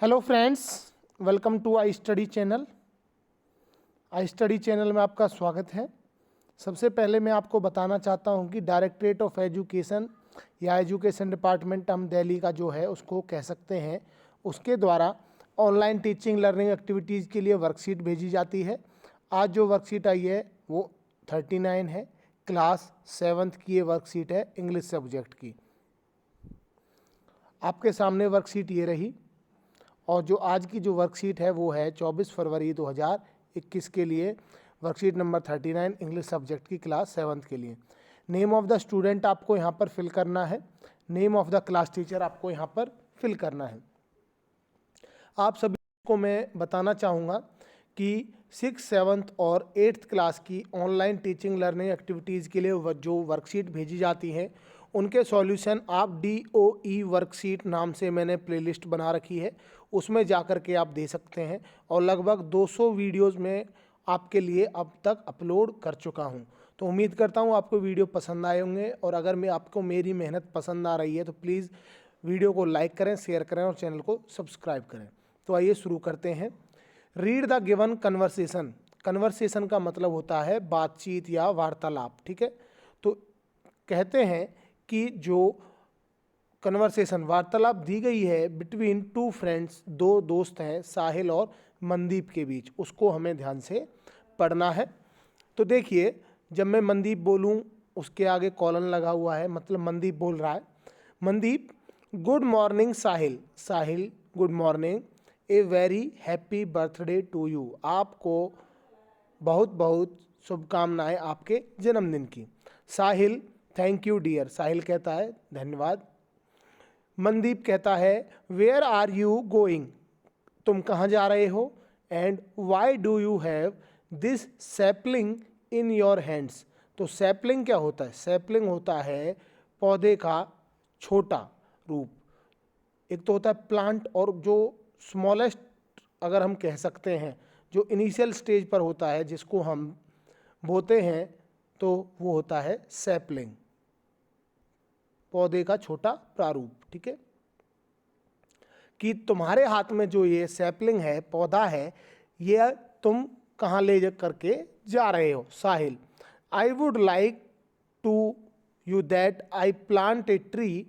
Hello friends, welcome to I study channel. I study channel में आपका स्वागत है। सबसे पहले मैं आपको बताना चाहता हूं कि डायरेक्टरेट ऑफ एजुकेशन या एजुकेशन डिपार्टमेंट हम दिल्ली का जो है उसको कह सकते हैं, उसके द्वारा ऑनलाइन टीचिंग लर्निंग एक्टिविटीज़ के लिए वर्कशीट भेजी जाती है। आज जो वर्कशीट आई है वो 39 है। क्लास 7th की ये वर्कशीट है इंग्लिश सब्जेक्ट की। आपके सामने वर्कशीट ये रही और जो आज की जो वर्कशीट है वो है 24 फरवरी 2021 के लिए वर्कशीट नंबर 39 इंग्लिश सब्जेक्ट की क्लास 7th के लिए। नेम ऑफ द स्टूडेंट आपको यहाँ पर फिल करना है, name of the class teacher आपको यहाँ पर फिल करना है। आप सभी को मैं बताना चाहूँगा कि 6th, 7th और 8th क्लास की ऑनलाइन टीचिंग लर्निंग एक्टिविटीज़ के लिए जो वर्कशीट भेजी जाती हैं उनके सॉल्यूशन आप DOE वर्कशीट नाम से मैंने प्लेलिस्ट बना रखी है, उसमें जाकर के आप दे सकते हैं। और लगभग 200 वीडियोस में आपके लिए अब तक अपलोड कर चुका हूं। तो उम्मीद करता हूं आपको वीडियो पसंद आए होंगे और अगर आपको मेरी मेहनत पसंद आ रही है तो प्लीज़ वीडियो को लाइक करें, शेयर करें और चैनल को सब्सक्राइब करें। तो आइए शुरू करते हैं। Read the given conversation. Conversation का मतलब होता है बातचीत या वार्तालाप, ठीक है। तो कहते हैं कि जो कन्वर्सेशन वार्तालाप दी गई है बिटवीन टू फ्रेंड्स, दो दोस्त हैं साहिल और मनदीप के बीच, उसको हमें ध्यान से पढ़ना है। तो देखिए, जब मैं मनदीप बोलूं उसके आगे कॉलन लगा हुआ है, मतलब मनदीप बोल रहा है। Mandeep, good morning Sahil. Sahil, good morning. A very happy birthday to you. आपको बहुत बहुत शुभकामनाएं आपके जन्मदिन की। Sahil, thank you dear. Sahil कहता है धन्यवाद। मनदीप कहता है वेयर आर यू गोइंग। तुम कहाँ जा रहे हो। And why do you have this sapling in your hands. तो सैपलिंग क्या होता है। सैपलिंग होता है पौधे का छोटा रूप। एक तो होता है प्लांट, और जो स्मॉलेस्ट अगर हम कह सकते हैं, जो इनिशियल स्टेज पर होता है जिसको हम बोते हैं, तो वो होता है सैपलिंग, पौधे का छोटा प्रारूप, ठीक है। कि तुम्हारे हाथ में जो ये सैपलिंग है, पौधा है, ये तुम कहाँ ले जा करके जा रहे हो। Sahil, I would like to you that I plant a tree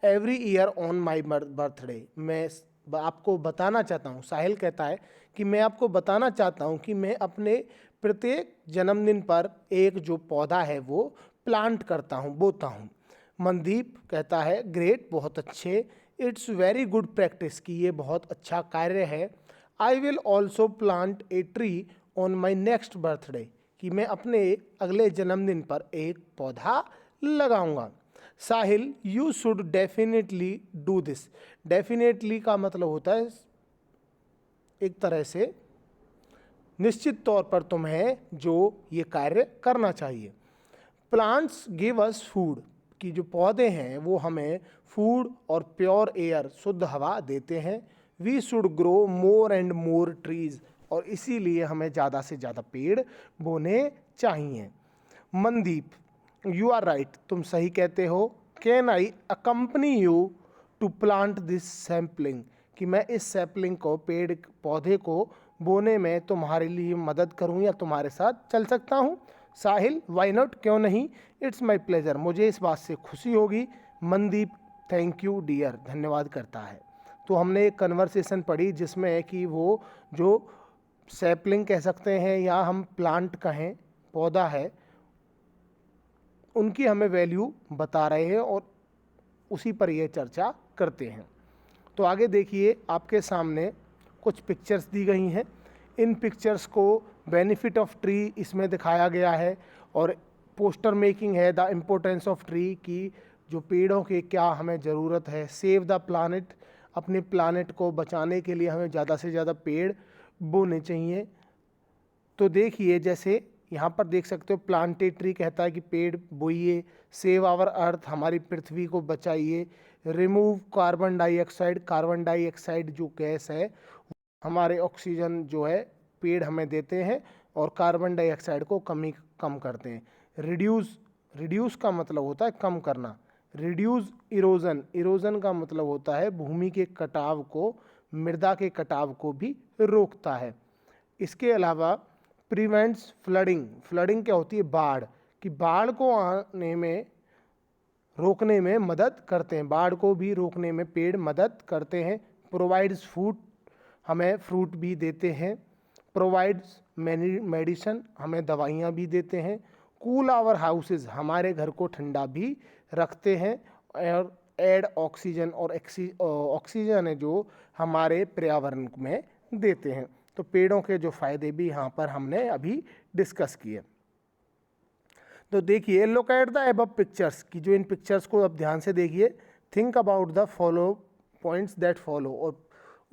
every year on my birthday. मैं आपको बताना चाहता हूँ, साहिल कहता है कि मैं आपको बताना चाहता हूँ कि मैं अपने प्रत्येक जन्मदिन पर एक जो पौधा है वो प्लांट करता हूँ, बोता हूँ। मनदीप कहता है ग्रेट, बहुत अच्छे। इट्स वेरी गुड प्रैक्टिस, की ये बहुत अच्छा कार्य है। I will also plant a tree on my next birthday, कि मैं अपने अगले जन्मदिन पर एक पौधा लगाऊंगा। Sahil, you should definitely do this. Definitely का मतलब होता है एक तरह से निश्चित तौर पर तुम्हें जो ये कार्य करना चाहिए। प्लांट्स गिव अस फूड, कि जो पौधे हैं वो हमें फूड और प्योर एयर, शुद्ध हवा देते हैं। We should grow more and more trees, और इसीलिए हमें ज़्यादा से ज़्यादा पेड़ बोने चाहिए। मनदीप, यू आर राइट, तुम सही कहते हो। Can I accompany you to plant this sampling, कि मैं इस सैपलिंग को, पेड़ पौधे को बोने में तुम्हारे लिए मदद करूं या तुम्हारे साथ चल सकता हूं। साहिल, वाई नॉट, क्यों नहीं। इट्स माई प्लेजर, मुझे इस बात से खुशी होगी। मनदीप, थैंक यू डियर, धन्यवाद करता है। तो हमने एक कन्वर्सेशन पढ़ी जिसमें कि वो जो सैपलिंग कह सकते हैं या हम प्लांट कहें, पौधा है, उनकी हमें वैल्यू बता रहे हैं और उसी पर यह चर्चा करते हैं। तो आगे देखिए, आपके सामने कुछ पिक्चर्स दी गई हैं। इन पिक्चर्स को बेनिफिट ऑफ ट्री इसमें दिखाया गया है, और पोस्टर मेकिंग है द इम्पोर्टेंस ऑफ ट्री, की जो पेड़ों के क्या हमें ज़रूरत है। सेव द प्लानेट, अपने प्लानेट को बचाने के लिए हमें ज़्यादा से ज़्यादा पेड़ बोने चाहिए। तो देखिए, जैसे यहाँ पर देख सकते हो प्लांट ए ट्री कहता है कि पेड़ बोइए। सेव आवर अर्थ, हमारी पृथ्वी को बचाइए। Remove carbon dioxide, carbon dioxide जो गैस है, हमारे ऑक्सीजन जो है पेड़ हमें देते हैं और कार्बन डाइऑक्साइड को कम करते हैं। रिड्यूस, रिड्यूस का मतलब होता है कम करना। रिड्यूस इरोजन, इरोजन का मतलब होता है भूमि के कटाव को मृदा के कटाव को भी रोकता है। इसके अलावा प्रिवेंट्स फ्लडिंग, फ्लडिंग क्या होती है, बाढ़, कि बाढ़ को आने में रोकने में मदद करते हैं, बाढ़ को भी रोकने में पेड़ मदद करते हैं। प्रोवाइड्स फूड, हमें फ्रूट भी देते हैं। प्रोवाइड्स मेडिसिन, हमें दवाइयाँ भी देते हैं। कूल आवर हाउसेज, हमारे घर को ठंडा भी रखते हैं। और एड ऑक्सीजन, और ऑक्सीजन है जो हमारे पर्यावरण में देते हैं। तो पेड़ों के जो फायदे भी यहाँ पर हमने अभी डिस्कस किए। तो देखिए, look at the above pictures, की जो इन पिक्चर्स को अब ध्यान से देखिए। Think about the follow points that follow, और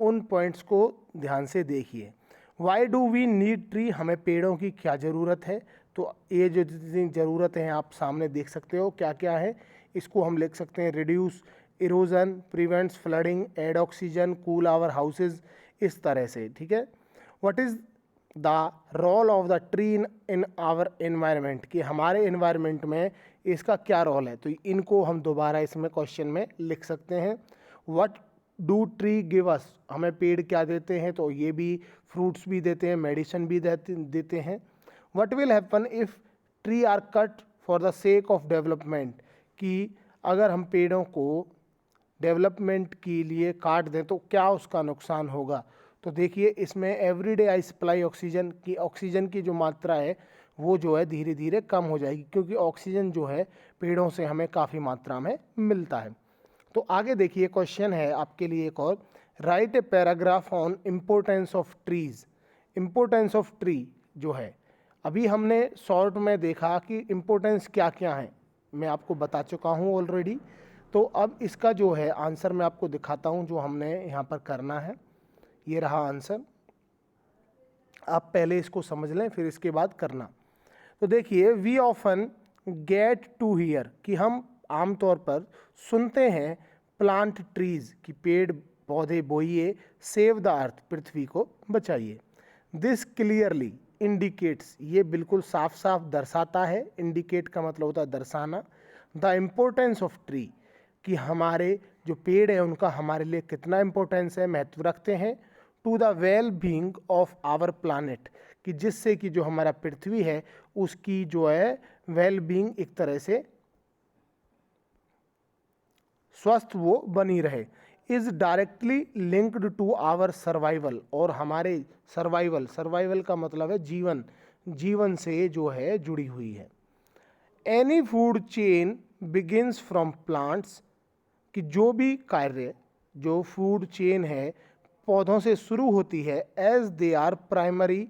उन पॉइंट्स को ध्यान से देखिए। Why do we need tree, हमें पेड़ों की क्या ज़रूरत है। तो ये जो जितनी ज़रूरतें हैं आप सामने देख सकते हो क्या क्या है। इसको हम लिख सकते हैं, reduce erosion, prevents flooding, add oxygen, cool our houses, इस तरह से, ठीक है। What is the role of the tree in our environment, कि हमारे एनवायरनमेंट में इसका क्या रोल है। तो इनको हम दोबारा इसमें क्वेश्चन में लिख सकते हैं। What do tree give us, हमें पेड़ क्या देते हैं। तो ये भी फ्रूट्स भी देते हैं, मेडिसिन भी देते हैं। What will happen if tree are cut for the sake of development, कि अगर हम पेड़ों को डेवलपमेंट के लिए काट दें तो क्या उसका नुकसान होगा। तो देखिए, इसमें एवरीडे आई सप्लाई ऑक्सीजन, की ऑक्सीजन की जो मात्रा है वो जो है धीरे धीरे कम हो जाएगी, क्योंकि ऑक्सीजन जो है पेड़ों से हमें काफ़ी मात्रा में मिलता है। तो आगे देखिए, क्वेश्चन है आपके लिए एक और, right a paragraph on importance of trees. Importance of tree जो है, अभी हमने शॉर्ट में देखा कि इम्पोर्टेंस क्या क्या है, मैं आपको बता चुका हूँ ऑलरेडी। तो अब इसका जो है आंसर मैं आपको दिखाता हूँ जो हमने यहाँ पर करना है। ये रहा आंसर, आप पहले इसको समझ लें फिर इसके बाद करना। तो देखिए, we often get to hear, कि हम आमतौर पर सुनते हैं प्लांट ट्रीज, कि पेड़ पौधे बोइए, सेव द अर्थ, पृथ्वी को बचाइए। दिस क्लियरली इंडिकेट्स, ये बिल्कुल साफ साफ दर्शाता है, इंडिकेट का मतलब होता है दर्शाना, द इम्पोर्टेंस ऑफ ट्री, कि हमारे जो पेड़ है उनका हमारे लिए कितना इम्पोर्टेंस है, महत्व रखते हैं। To the well being of our planet, कि जिससे कि जो हमारा पृथ्वी है उसकी जो है वेल बीइंग एक तरह से स्वस्थ वो बनी रहे। Is directly linked to our survival, और हमारे सर्वाइवल, सर्वाइवल का मतलब है जीवन, जीवन से जो है जुड़ी हुई है। Any food chain begins from plants, कि जो भी कार्य, जो फूड चेन है पौधों से शुरू होती है। As they are primary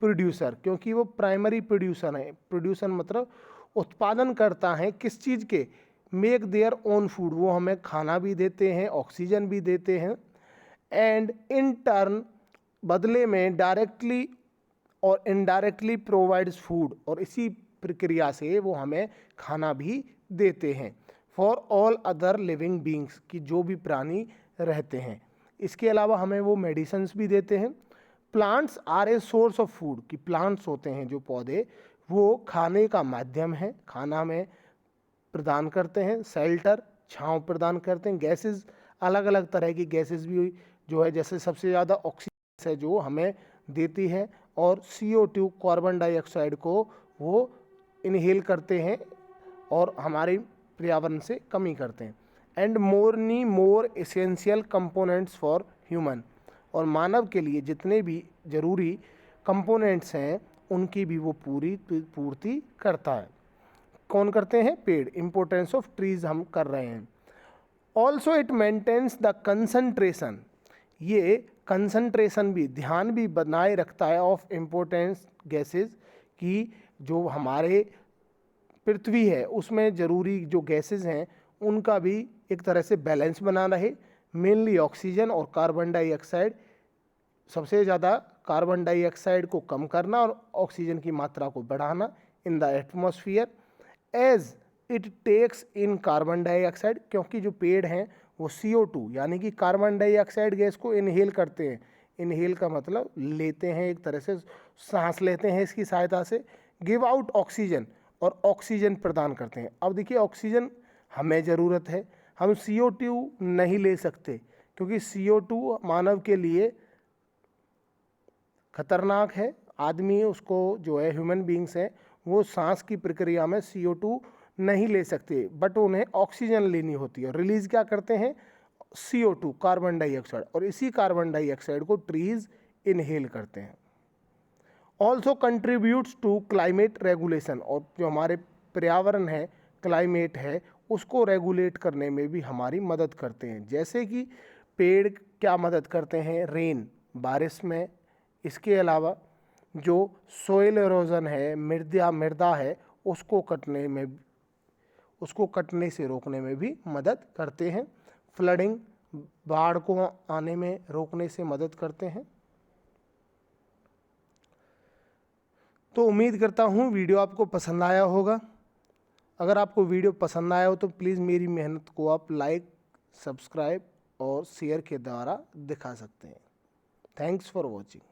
producer, क्योंकि वो प्राइमरी प्रोड्यूसर है, प्रोड्यूसर मतलब उत्पादन करता है किस चीज़ के, मेक देयर ओन फूड, वो हमें खाना भी देते हैं, ऑक्सीजन भी देते हैं। एंड इन टर्न, बदले में डायरेक्टली और इनडायरेक्टली प्रोवाइड्स फूड, और इसी प्रक्रिया से वो हमें खाना भी देते हैं। For all other living beings, की जो भी प्राणी रहते हैं। इसके अलावा हमें वो मेडिसिन्स भी देते हैं। Plants are a source of food, कि प्लांट्स होते हैं जो पौधे, वो खाने का माध्यम है, खाना में प्रदान करते हैं। शेल्टर, छांव प्रदान करते हैं। गैसेस, अलग अलग तरह की गैसेस भी जो है, जैसे सबसे ज़्यादा ऑक्सीजन है जो हमें देती है, और CO2 कार्बन डाइऑक्साइड को वो इनहेल करते हैं और हमारे पर्यावरण से कमी करते हैं। And more essential components for human, और मानव के लिए जितने भी जरूरी कंपोनेंट्स हैं उनकी भी वो पूर्ति करता है। कौन करते हैं, पेड़। इम्पोर्टेंस ऑफ ट्रीज हम कर रहे हैं। Also it maintains the concentration, ये कंसंट्रेशन भी, ध्यान भी बनाए रखता है ऑफ इम्पोर्टेंस गैसेस, की जो हमारे पृथ्वी है उसमें जरूरी जो गैसेस हैं उनका भी एक तरह से बैलेंस बना रहे। मेनली ऑक्सीजन और कार्बन डाइऑक्साइड, सबसे ज़्यादा कार्बन डाइऑक्साइड को कम करना और ऑक्सीजन की मात्रा को बढ़ाना in the atmosphere. As it takes in carbon dioxide, क्योंकि जो पेड़ हैं वो CO2 यानी कि कार्बन डाइऑक्साइड गैस को इनहेल करते हैं। इनहेल का मतलब लेते हैं, एक तरह से सांस लेते हैं इसकी सहायता से। गिव आउट ऑक्सीजन, और ऑक्सीजन प्रदान करते हैं। अब देखिए, ऑक्सीजन हमें ज़रूरत है, हम CO2 नहीं ले सकते, क्योंकि CO2 मानव के लिए खतरनाक है। आदमी उसको जो है ह्यूमन बींग्स हैं वो सांस की प्रक्रिया में CO2 नहीं ले सकते, बट उन्हें ऑक्सीजन लेनी होती है। रिलीज क्या करते हैं? CO2 कार्बन डाइऑक्साइड, और इसी कार्बन डाइऑक्साइड को ट्रीज इनहेल करते हैं। Also contributes to climate regulation, और जो हमारे पर्यावरण है, क्लाइमेट है, उसको रेगुलेट करने में भी हमारी मदद करते हैं। जैसे कि पेड़ क्या मदद करते हैं? रेन, बारिश में। इसके अलावा जो सोइल एरोजन है, मृदा है, उसको कटने से रोकने में भी मदद करते हैं। फ्लडिंग, बाढ़ को आने में रोकने से मदद करते हैं। तो उम्मीद करता हूँ वीडियो आपको पसंद आया होगा। अगर आपको वीडियो पसंद आया हो तो प्लीज़ मेरी मेहनत को आप लाइक, सब्सक्राइब और शेयर के द्वारा दिखा सकते हैं। Thanks for watching.